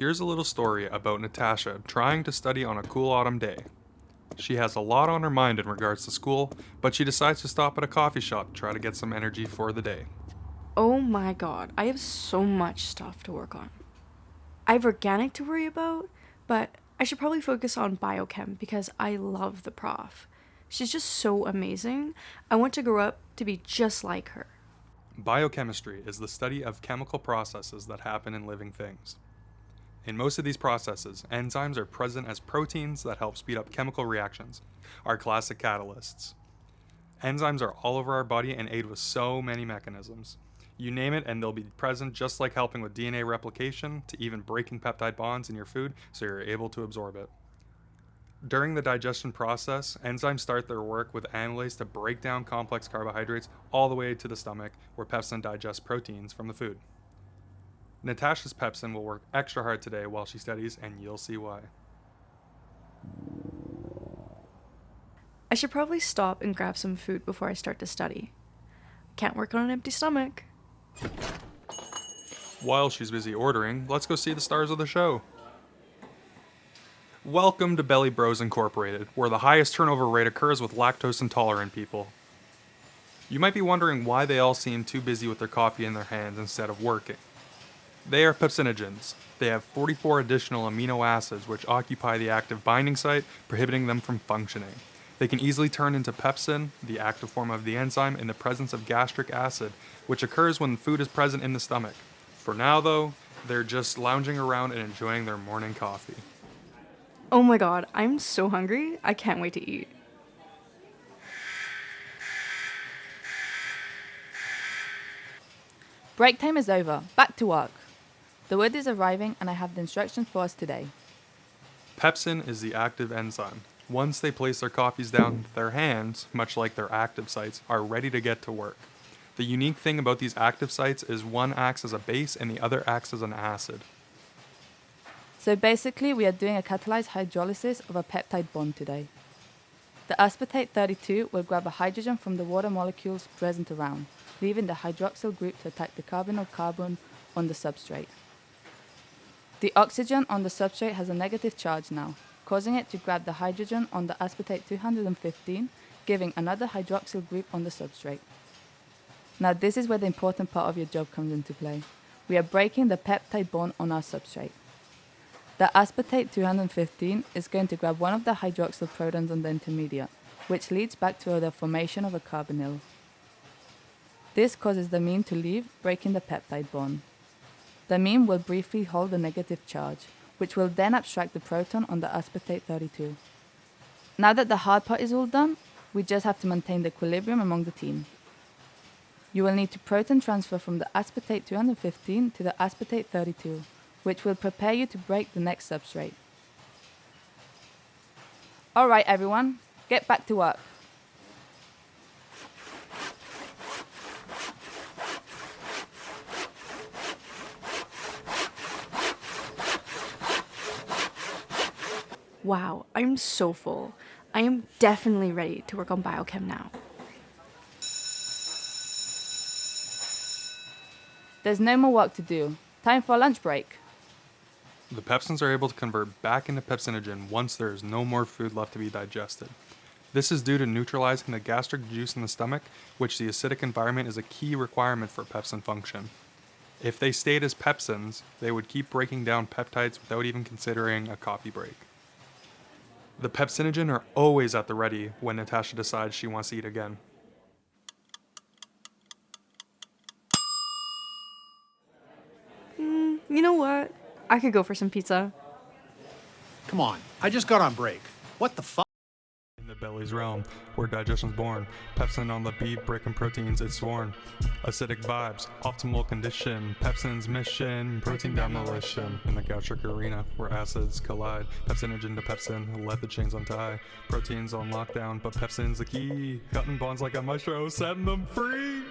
Here's a little story about Natasha trying to study on a cool autumn day. She has a lot on her mind in regards to school, but she decides to stop at a coffee shop to try to get some energy for the day. Oh my god, I have so much stuff to work on. I have organic to worry about, but I should probably focus on biochem because I love the prof. She's just so amazing. I want to grow up to be just like her. Biochemistry is the study of chemical processes that happen in living things. In most of these processes, enzymes are present as proteins that help speed up chemical reactions, our classic catalysts. Enzymes are all over our body and aid with so many mechanisms. You name it and they'll be present, just like helping with DNA replication to even breaking peptide bonds in your food so you're able to absorb it. During the digestion process, enzymes start their work with amylase to break down complex carbohydrates all the way to the stomach, where pepsin digests proteins from the food. Natasha's pepsin will work extra hard today while she studies, and you'll see why. I should probably stop and grab some food before I start to study. Can't work on an empty stomach. While she's busy ordering, let's go see the stars of the show. Welcome to Belly Bros Incorporated, where the highest turnover rate occurs with lactose intolerant people. You might be wondering why they all seem too busy with their coffee in their hands instead of working. They are pepsinogens. They have 44 additional amino acids which occupy the active binding site, prohibiting them from functioning. They can easily turn into pepsin, the active form of the enzyme, in the presence of gastric acid, which occurs when food is present in the stomach. For now, though, they're just lounging around and enjoying their morning coffee. Oh my god, I'm so hungry. I can't wait to eat. Break time is over. Back to work. The wood is arriving and I have the instructions for us today. Pepsin is the active enzyme. Once they place their coffees down, their hands, much like their active sites, are ready to get to work. The unique thing about these active sites is one acts as a base and the other acts as an acid. So basically we are doing a catalyzed hydrolysis of a peptide bond today. The aspartate 32 will grab a hydrogen from the water molecules present around, leaving the hydroxyl group to attack the carbon on the substrate. The oxygen on the substrate has a negative charge now, causing it to grab the hydrogen on the aspartate 215, giving another hydroxyl group on the substrate. Now this is where the important part of your job comes into play. We are breaking the peptide bond on our substrate. The aspartate 215 is going to grab one of the hydroxyl protons on the intermediate, which leads back to the formation of a carbonyl. This causes the amine to leave, breaking the peptide bond. The amine will briefly hold the negative charge, which will then abstract the proton on the aspartate 32. Now that the hard part is all done, we just have to maintain the equilibrium among the team. You will need to proton transfer from the aspartate 215 to the aspartate 32, which will prepare you to break the next substrate. Alright everyone, get back to work. Wow, I'm so full. I am definitely ready to work on biochem now. There's no more work to do. Time for a lunch break. The pepsins are able to convert back into pepsinogen once there is no more food left to be digested. This is due to neutralizing the gastric juice in the stomach, which the acidic environment is a key requirement for pepsin function. If they stayed as pepsins, they would keep breaking down peptides without even considering a coffee break. The pepsinogen are always at the ready when Natasha decides she wants to eat again. You know what? I could go for some pizza. Come on, I just got on break. What the fuck? In the belly's realm, where digestion's born, pepsin on the beat, breaking proteins it's sworn. Acidic vibes, optimal condition, pepsin's mission, protein demolition. In the gastric arena, where acids collide, pepsinogen to pepsin, let the chains untie. Proteins on lockdown, but pepsin's the key, cutting bonds like a maestro, setting them free.